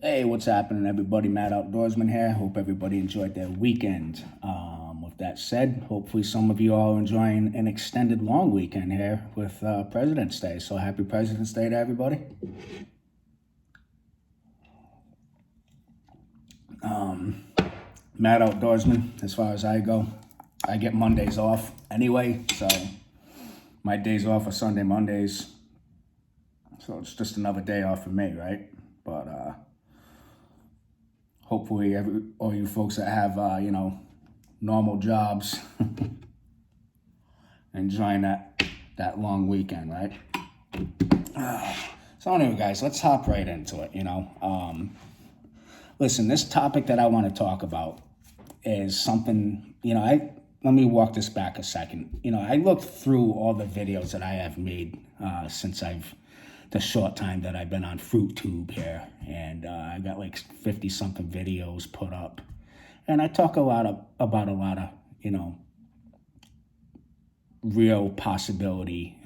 Hey, what's happening, everybody? Matt Outdoorsman here. Hope everybody enjoyed their weekend. With that said, hopefully some of you all are enjoying an extended long weekend here with President's Day. So happy President's Day to everybody. Matt Outdoorsman, as far as I go, I get Mondays off anyway, so my days off are Sunday, Mondays. So it's just another day off for me, right? But hopefully all you folks that have normal jobs enjoying that long weekend, right? So anyway, guys, let's hop right into it. Listen, this topic that I want to talk about is something, let me walk this back a second. I looked through all the videos that I have made since the short time that I've been on FruitTube here, and I got like 50 something videos put up, and I talk about a lot of real possibility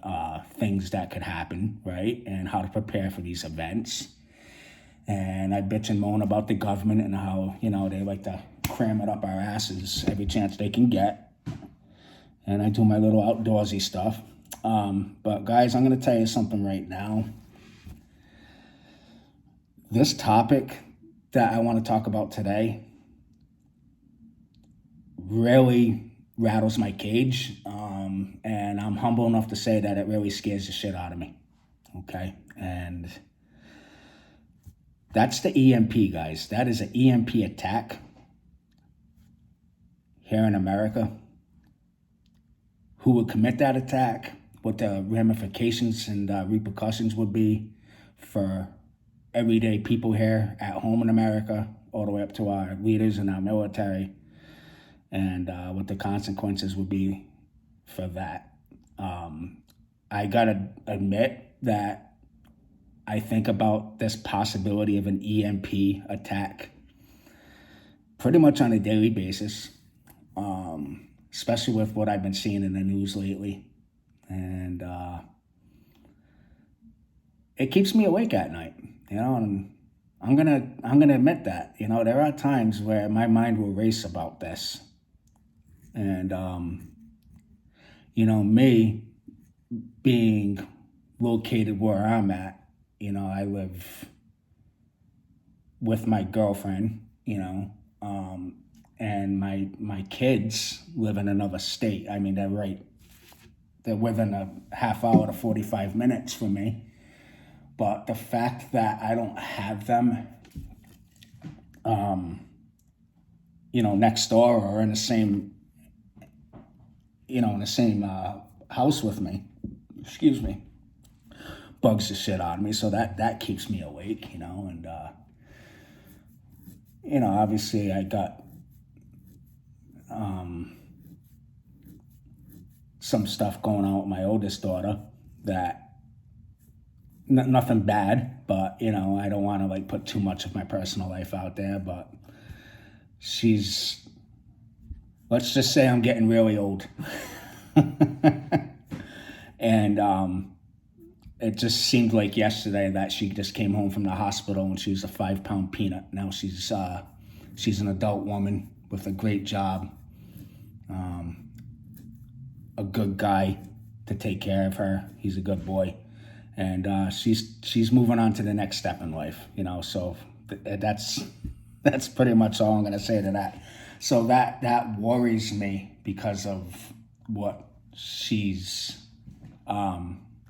things that could happen, right, and how to prepare for these events. And I bitch and moan about the government and how they like to cram it up our asses every chance they can get, and I do my little outdoorsy stuff. But guys, I'm going to tell you something right now. This topic that I want to talk about today really rattles my cage, and I'm humble enough to say that it really scares the shit out of me, okay? And that's the EMP, guys. That is an EMP attack here in America. Who would commit that attack, what the ramifications and repercussions would be for everyday people here at home in America, all the way up to our leaders and our military, and what the consequences would be for that. I gotta admit that I think about this possibility of an EMP attack pretty much on a daily basis, especially with what I've been seeing in the news lately. And it keeps me awake at night, and I'm gonna admit that, there are times where my mind will race about this. And, me being located where I'm at, I live with my girlfriend, and my kids live in another state. I mean, they're within a half hour to 45 minutes from me. But the fact that I don't have them, next door or in the same, house with me, excuse me, bugs the shit out of me. So that keeps me awake, and, obviously I got some stuff going on with my oldest daughter that nothing bad, but I don't want to put too much of my personal life out there, but let's just say I'm getting really old. And it just seemed like yesterday that she just came home from the hospital and she was a 5-pound peanut. Now she's an adult woman with a great job, a good guy to take care of her. He's a good boy. And she's moving on to the next step in life, so that's pretty much all I'm going to say to that. So that worries me because of what she's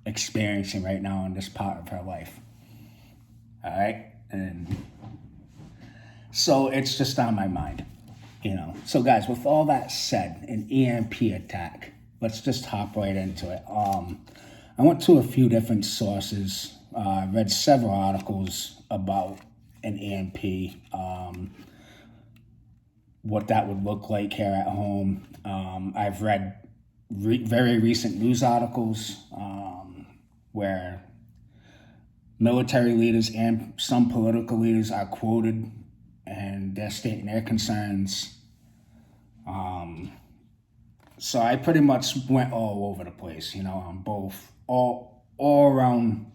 experiencing right now in this part of her life. All right? And so it's just on my mind, So guys, with all that said, an EMP attack, let's just hop right into it. I went to a few different sources, read several articles about an EMP, what that would look like here at home. I've read very recent news articles where military leaders and some political leaders are quoted and they're stating their concerns. So I pretty much went all over the place, on both, all around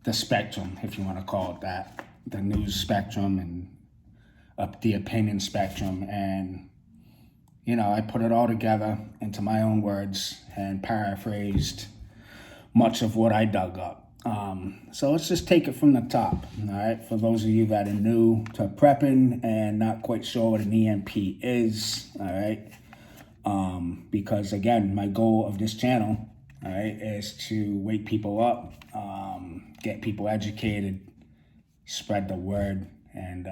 the spectrum, if you want to call it that. the news spectrum and up the opinion spectrum, and I put it all together into my own words and paraphrased much of what I dug up. So let's just take it from the top, all right? For those of you that are new to prepping and not quite sure what an EMP is, all right? Because again, my goal of this channel, all right, is to wake people up, get people educated, spread the word, and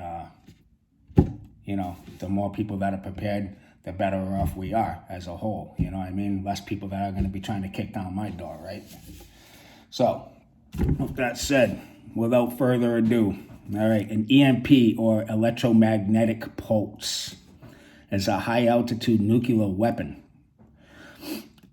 the more people that are prepared, the better off we are as a whole. You know what I mean? Less people that are going to be trying to kick down my door, right? So, with that said, without further ado, all right, an EMP or electromagnetic pulse is a high altitude nuclear weapon.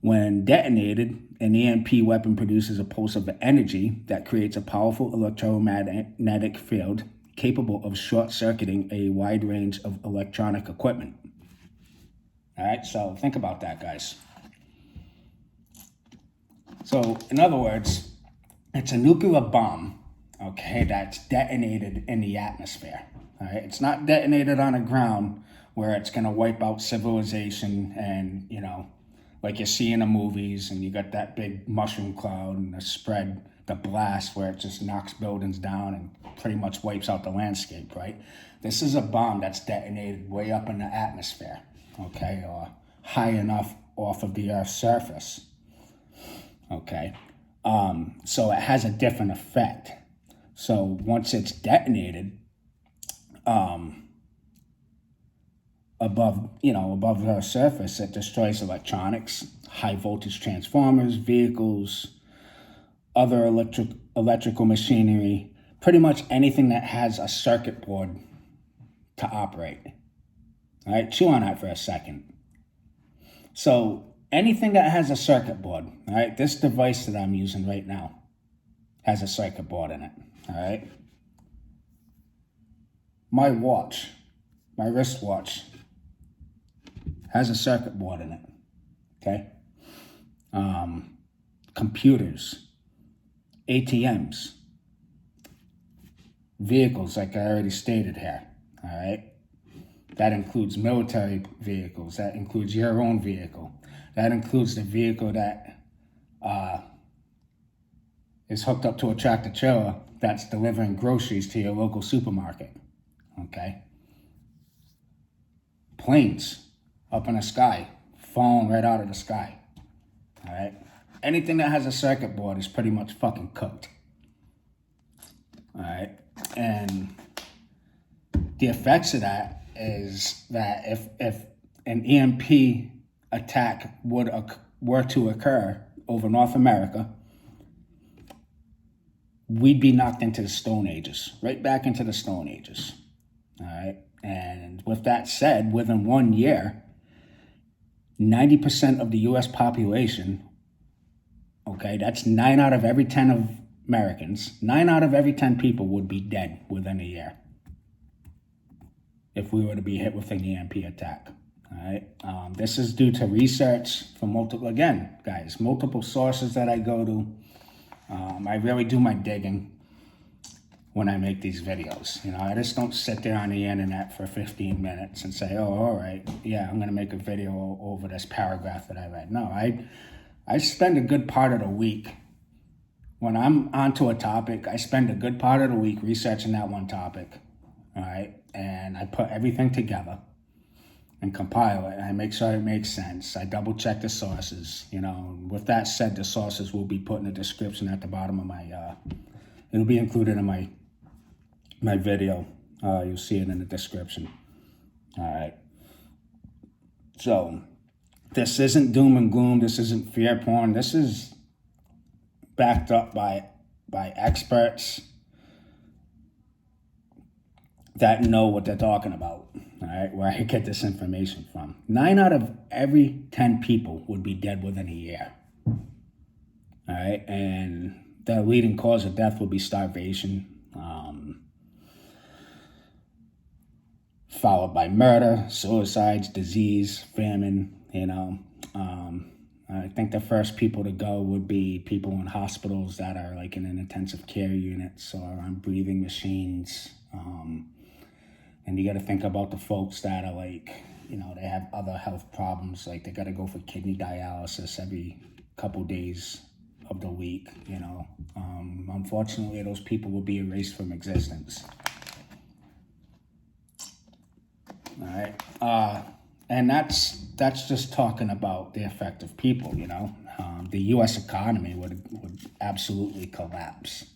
When detonated, an EMP weapon produces a pulse of energy that creates a powerful electromagnetic field capable of short-circuiting a wide range of electronic equipment. All right, so think about that, guys. So, in other words, it's a nuclear bomb, okay, that's detonated in the atmosphere. All right, it's not detonated on the ground where it's going to wipe out civilization and, like you see in the movies, and you got that big mushroom cloud and the blast where it just knocks buildings down and pretty much wipes out the landscape, right? This is a bomb that's detonated way up in the atmosphere, okay, or high enough off of the Earth's surface, okay? So it has a different effect. So once it's detonated, above the surface, it destroys electronics, high voltage transformers, vehicles, other electrical machinery, pretty much anything that has a circuit board to operate. All right, chew on that for a second. So anything that has a circuit board, all right, this device that I'm using right now has a circuit board in it, all right? My watch, my wristwatch, has a circuit board in it, okay? Computers, ATMs, vehicles, like I already stated here, all right? That includes military vehicles. That includes your own vehicle. That includes the vehicle that is hooked up to a tractor trailer that's delivering groceries to your local supermarket, okay? Planes up in the sky, falling right out of the sky, all right? Anything that has a circuit board is pretty much fucking cooked, all right? And the effects of that is that if an EMP attack were to occur over North America, we'd be knocked into the Stone Ages, right back into the Stone Ages, all right? And with that said, within 1 year, 90% of the U.S. population, okay, that's 9 out of every 10 of Americans, 9 out of every 10 people would be dead within a year if we were to be hit with an EMP attack, all right? This is due to research from multiple sources that I go to. I really do my digging when I make these videos. I just don't sit there on the internet for 15 minutes and say, oh, all right, yeah, I'm going to make a video over this paragraph that I read. No, I spend a good part of the week. When I'm onto a topic, I spend a good part of the week researching that one topic, all right? And I put everything together and compile it, and I make sure it makes sense. I double check the sources, With that said, the sources will be put in the description at the bottom of my, it'll be included in my video. You'll see it in the description. All right. So this isn't doom and gloom. This isn't fear porn. This is backed up by experts that know what they're talking about. All right, where I get this information from. 9 out of every 10 people would be dead within a year. All right, and the leading cause of death would be starvation, followed by murder, suicides, disease, famine, I think the first people to go would be people in hospitals that are like in an intensive care units or on breathing machines. And you got to think about the folks that are like, they have other health problems, like they got to go for kidney dialysis every couple days of the week, Unfortunately, those people will be erased from existence. All right. And that's just talking about the effect of people, The U.S. economy would absolutely collapse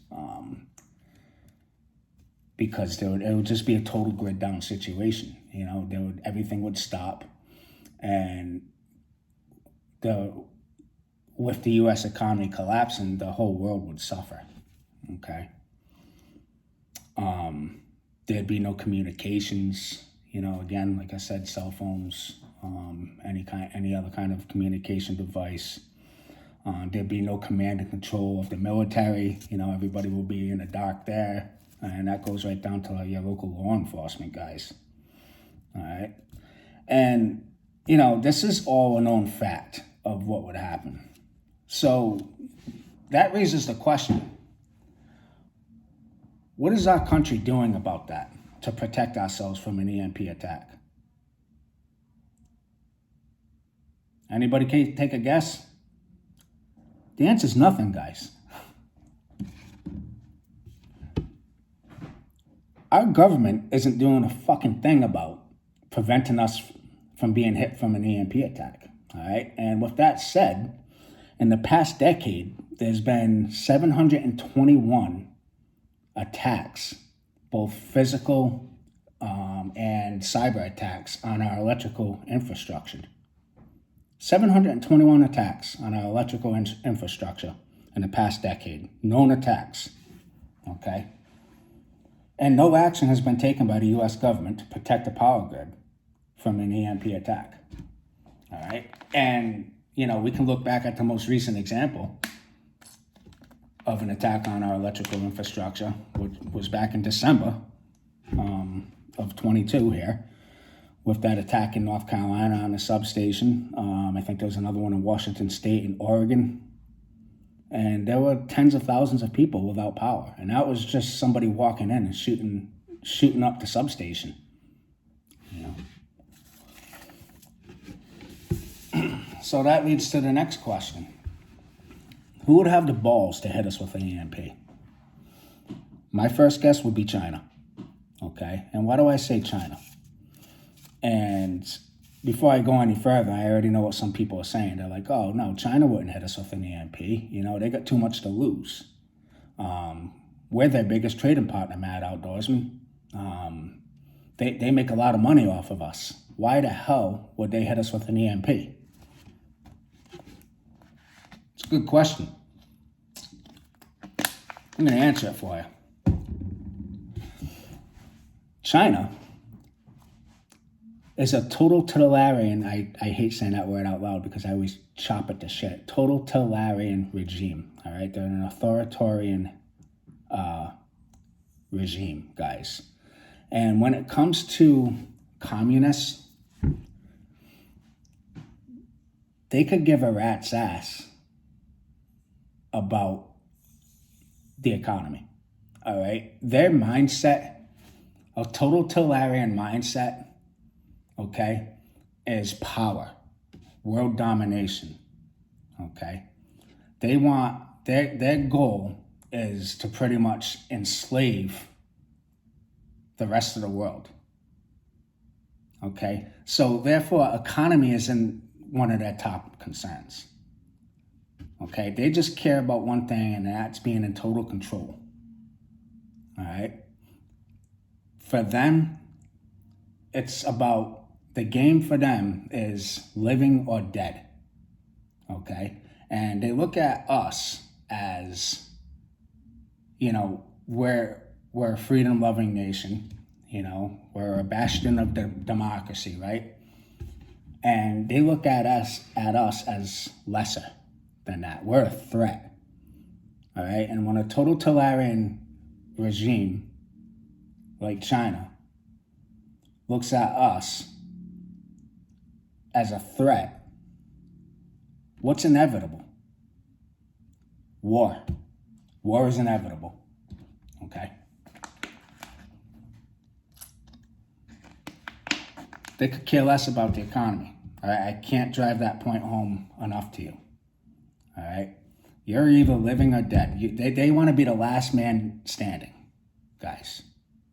because it would just be a total grid down situation. Everything would stop, and with the U.S. economy collapsing, the whole world would suffer. Okay. There'd be no communications. Again, like I said, cell phones, any other kind of communication device. There'd be no command and control of the military. Everybody will be in the dark there, and that goes right down to your local law enforcement guys. All right, and this is all a known fact of what would happen. So that raises the question: what is our country doing about that to protect ourselves from an EMP attack? Anybody can take a guess? The answer is nothing, guys. Our government isn't doing a fucking thing about preventing us from being hit from an EMP attack. All right. And with that said, in the past decade, there's been 721 attacks, both physical and cyber attacks on our electrical infrastructure. 721 attacks on our electrical infrastructure in the past decade. Known attacks. Okay. And no action has been taken by the U.S. government to protect the power grid from an EMP attack. All right. And, we can look back at the most recent example of an attack on our electrical infrastructure, which was back in December of 22 here, with that attack in North Carolina on a substation. I think there was another one in Washington State and Oregon. And there were tens of thousands of people without power. And that was just somebody walking in and shooting up the substation. So that leads to the next question. Who would have the balls to hit us with an EMP? My first guess would be China. Okay? And why do I say China? And before I go any further, I already know what some people are saying. They're like, oh, no, China wouldn't hit us with an EMP. They got too much to lose. We're their biggest trading partner, Mad Outdoorsman. They make a lot of money off of us. Why the hell would they hit us with an EMP? It's a good question. I'm going to answer it for you. China is a totalitarian, I hate saying that word out loud because I always chop it to shit. Totalitarian regime, all right? They're an authoritarian regime, guys. And when it comes to communists, they could give a rat's ass about the economy, all right? Their mindset, a totalitarian mindset, okay, is power, world domination, okay? They want, their goal is to pretty much enslave the rest of the world, okay? So therefore, economy isn't one of their top concerns, okay? They just care about one thing, and that's being in total control, all right? For them, it's about, the game for them is living or dead, okay? And they look at us as, we're a freedom-loving nation, we're a bastion of democracy, right? And they look at us as lesser than that. We're a threat, all right? And when a totalitarian regime like China looks at us as a threat, what's inevitable? War. War is inevitable, okay? They could care less about the economy. All right? I can't drive that point home enough to you. All right? You're either living or dead. They want to be the last man standing, guys.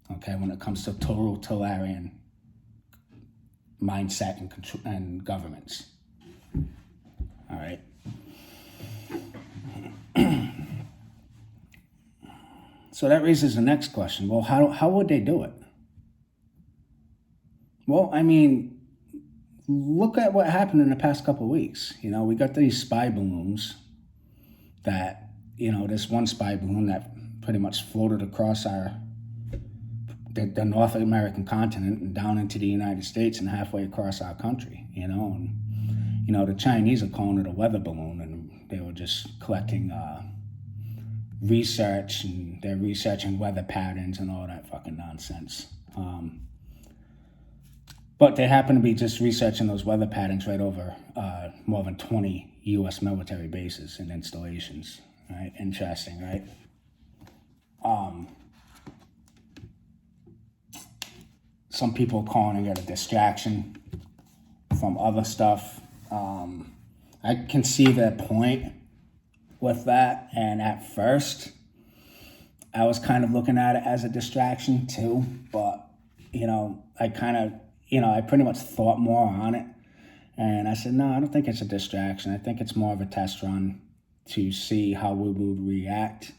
Okay, when it comes to totalitarian mindset and governments. All right. So that raises the next question. Well, how would they do it? Well, I mean, look at what happened in the past couple of weeks. You know, we got these spy balloons that, you know, this one spy balloon that pretty much floated across the North American continent and down into the United States and halfway across our country, you know. And, you know, the Chinese are calling it a weather balloon, and they were just collecting research, and they're researching weather patterns and all that fucking nonsense. But they happen to be just researching those weather patterns right over more than 20 U.S. military bases and installations. Right? Interesting, right? Some people calling it a distraction from other stuff. I can see their point with that, and at first I was kind of looking at it as a distraction too, but you know, I pretty much thought more on it, and I said, no, I don't think it's a distraction. I think it's more of a test run to see how we would react.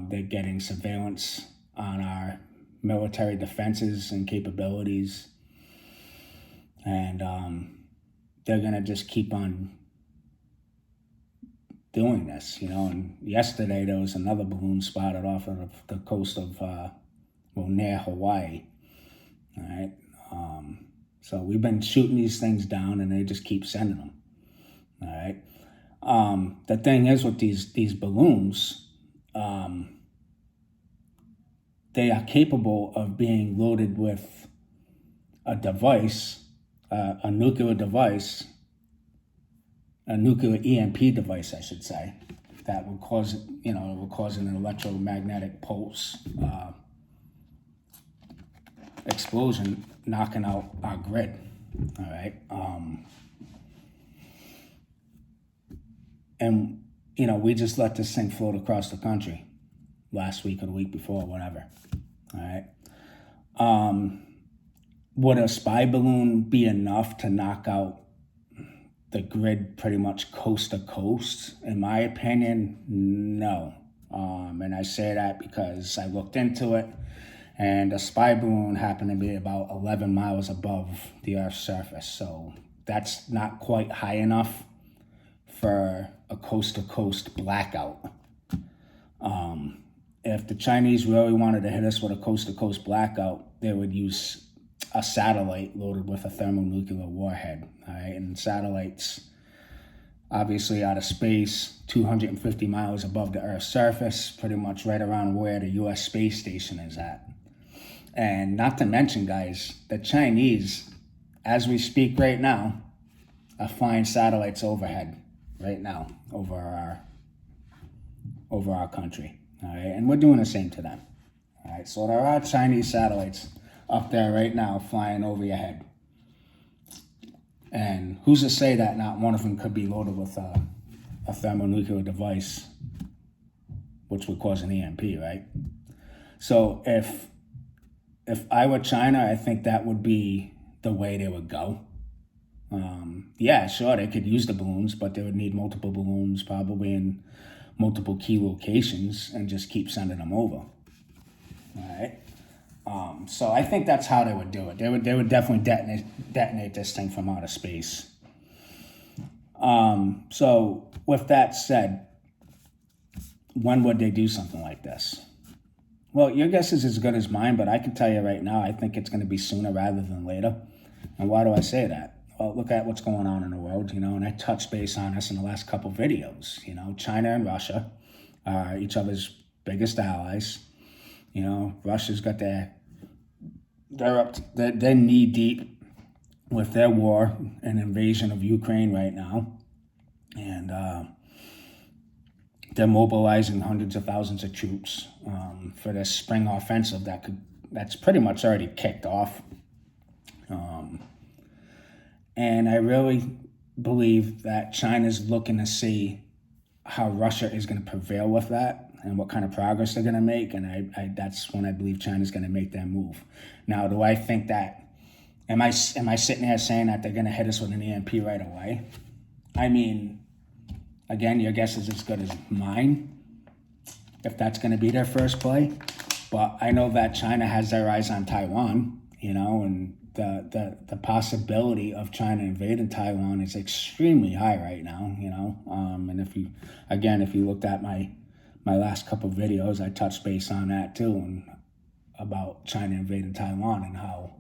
They're getting surveillance on our military defenses and capabilities, and they're gonna just keep on doing this, you know. And yesterday there was another balloon spotted off of the coast of near Hawaii. All right. So we've been shooting these things down, and they just keep sending them. All right. The thing is with these balloons, they are capable of being loaded with a device, a nuclear device, a nuclear EMP device, I should say, that will cause an electromagnetic pulse explosion, knocking out our grid. All right. And, you know, we just let this thing float across the country last week or the week before, whatever. All right. Would a spy balloon be enough to knock out the grid pretty much coast to coast? In my opinion, no. And I say that because I looked into it, and a spy balloon happened to be about 11 miles above the Earth's surface. So that's not quite high enough for a coast-to-coast blackout. If the Chinese really wanted to hit us with a coast-to-coast blackout, they would use a satellite loaded with a thermonuclear warhead. All right? And satellites, obviously out of space, 250 miles above the Earth's surface, pretty much right around where the U.S. space station is at. And not to mention, guys, the Chinese, as we speak right now, are flying satellites overhead right now over our country. All right, and we're doing the same to them. All right, so there are Chinese satellites up there right now flying over your head. And who's to say that not one of them could be loaded with a thermonuclear device, which would cause an EMP, right? So if I were China, I think that would be the way they would go. Yeah, sure, they could use the balloons, but they would need multiple balloons, probably in multiple key locations, and just keep sending them over. All right. So I think that's how they would do it. They would definitely detonate this thing from outer space. So with that said, when would they do something like this? Well, your guess is as good as mine, but I can tell you right now, I think it's going to be sooner rather than later. And why do I say that? Well, look at what's going on in the world, you know, and I touched base on this in the last couple videos. You know, China and Russia are each other's biggest allies. You know, Russia's got they're knee deep with their war and invasion of Ukraine right now. And they're mobilizing hundreds of thousands of troops for this spring offensive that's pretty much already kicked off. And I really believe that China's looking to see how Russia is going to prevail with that and what kind of progress they're going to make. And that's when I believe China's going to make that move. Now, do I think that, am I sitting there saying that they're going to hit us with an EMP right away? I mean, again, your guess is as good as mine, if that's going to be their first play. But I know that China has their eyes on Taiwan, and the possibility of China invading Taiwan is extremely high right now, and if you looked at my last couple of videos, I touched base on that too, and about China invading Taiwan and how,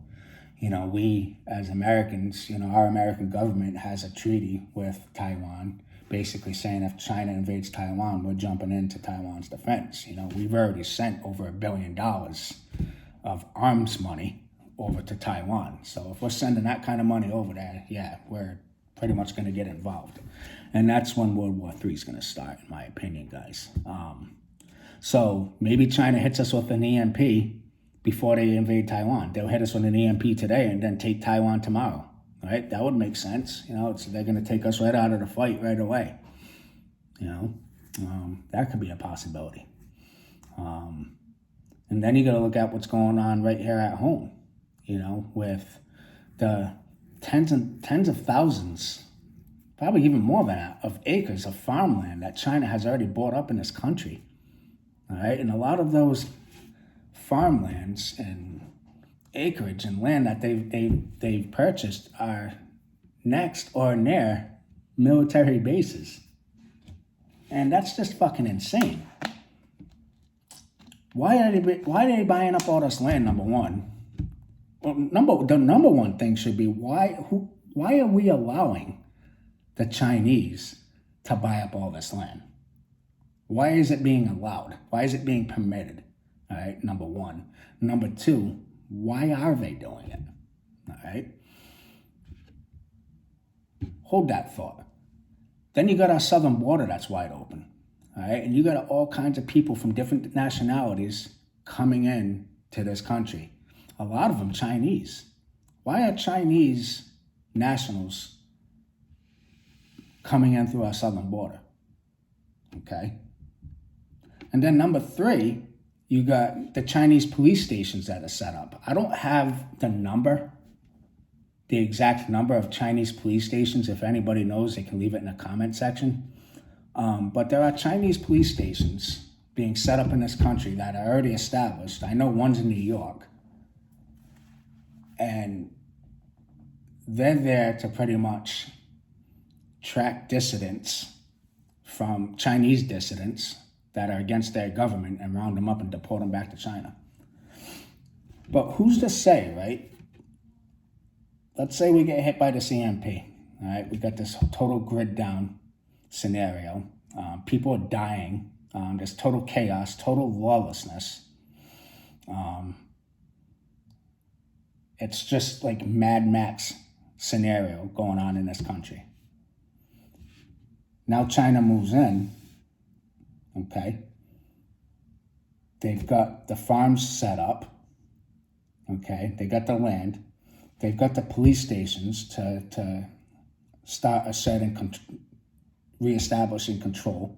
we as Americans, our American government has a treaty with Taiwan, basically saying if China invades Taiwan, we're jumping into Taiwan's defense. We've already sent over $1 billion of arms money over to Taiwan. So if we're sending that kind of money over there, yeah, we're pretty much going to get involved. And that's when World War III is going to start, in my opinion, guys. So maybe China hits us with an EMP before they invade Taiwan. They'll hit us with an EMP today and then take Taiwan tomorrow. Right? That would make sense. They're going to take us right out of the fight right away. That could be a possibility. And then you got to look at what's going on right here at home, with the tens of thousands, probably even more than that, of acres of farmland that China has already bought up in this country. All right. And a lot of those farmlands and acreage and land that they've purchased are next or near military bases. And that's just fucking insane. Why are they buying up all this land, number one? Well, the number one thing should be why are we allowing the Chinese to buy up all this land? Why is it being allowed? Why is it being permitted? All right, number one. Number two, why are they doing it? All right. Hold that thought. Then you got our southern border that's wide open. All right. And you got all kinds of people from different nationalities coming in to this country. A lot of them Chinese. Why are Chinese nationals coming in through our southern border? Okay. And then number three, you got the Chinese police stations that are set up. I don't have the exact number of Chinese police stations. If anybody knows, they can leave it in the comment section. But there are Chinese police stations being set up in this country that are already established. I know one's in New York. And they're there to pretty much track dissidents from Chinese dissidents that are against their government and round them up and deport them back to China. But who's to say, right? Let's say we get hit by this EMP, all right? We got this total grid down scenario. People are dying. There's total chaos, total lawlessness. It's just like Mad Max scenario going on in this country. Now China moves in. Okay. They've got the farms set up. Okay. They got the land. They've got the police stations to start asserting, reestablishing control.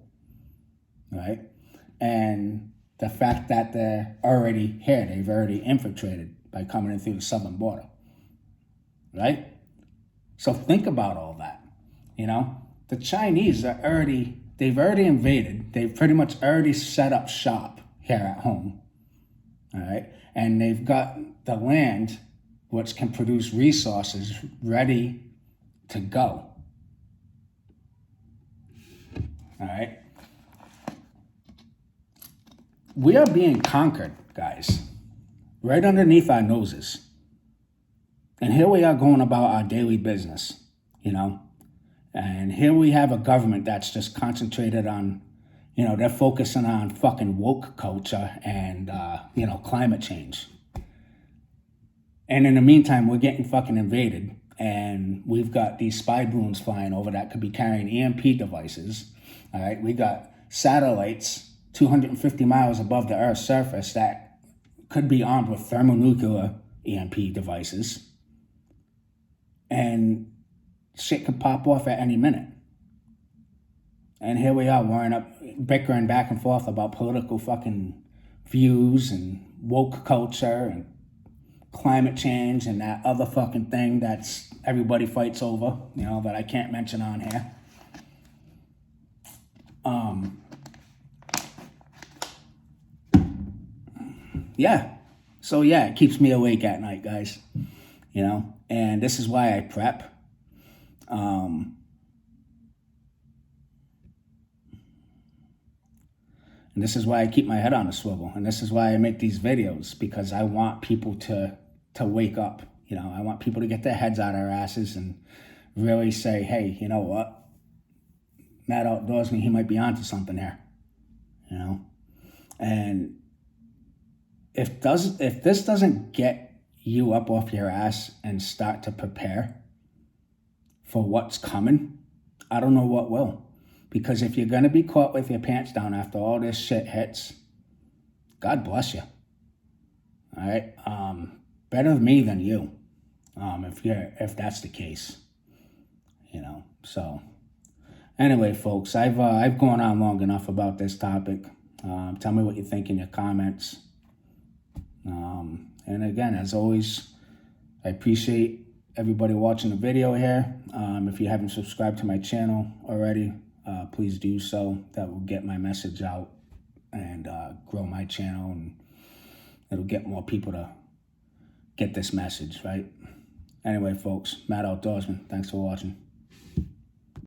Right. And the fact that they're already here, they've already infiltrated by coming in through the southern border. Right. So think about all that. The Chinese they've already invaded. They've pretty much already set up shop here at home. All right. And they've got the land which can produce resources ready to go. All right. We are being conquered, guys, right underneath our noses. And here we are going about our daily business, And here we have a government that's just concentrated on, they're focusing on fucking woke culture and, climate change. And in the meantime, we're getting fucking invaded. And we've got these spy balloons flying over that could be carrying EMP devices. All right. We got satellites 250 miles above the Earth's surface that could be armed with thermonuclear EMP devices. And Shit could pop off at any minute. And here we are, bickering back and forth about political fucking views and woke culture and climate change and that other fucking thing that's everybody fights over, that I can't mention on here. Yeah. So yeah, it keeps me awake at night, guys. And this is why I prep. And this is why I keep my head on a swivel. And this is why I make these videos, because I want people to wake up. I want people to get their heads out of their asses and really say, hey, you know what? Matt Outdoorsman, he might be onto something here. And if this doesn't get you up off your ass and start to prepare for what's coming, I don't know what will. Because if you're going to be caught with your pants down after all this shit hits, God bless you. All right? Better me than you, if that's the case. So anyway, folks, I've gone on long enough about this topic. Tell me what you think in your comments. And again, as always, I appreciate everybody watching the video here. If you haven't subscribed to my channel already, please do so. That will get my message out and grow my channel, and it'll get more people to get this message, right? Anyway, folks, Matt Outdoorsman, thanks for watching.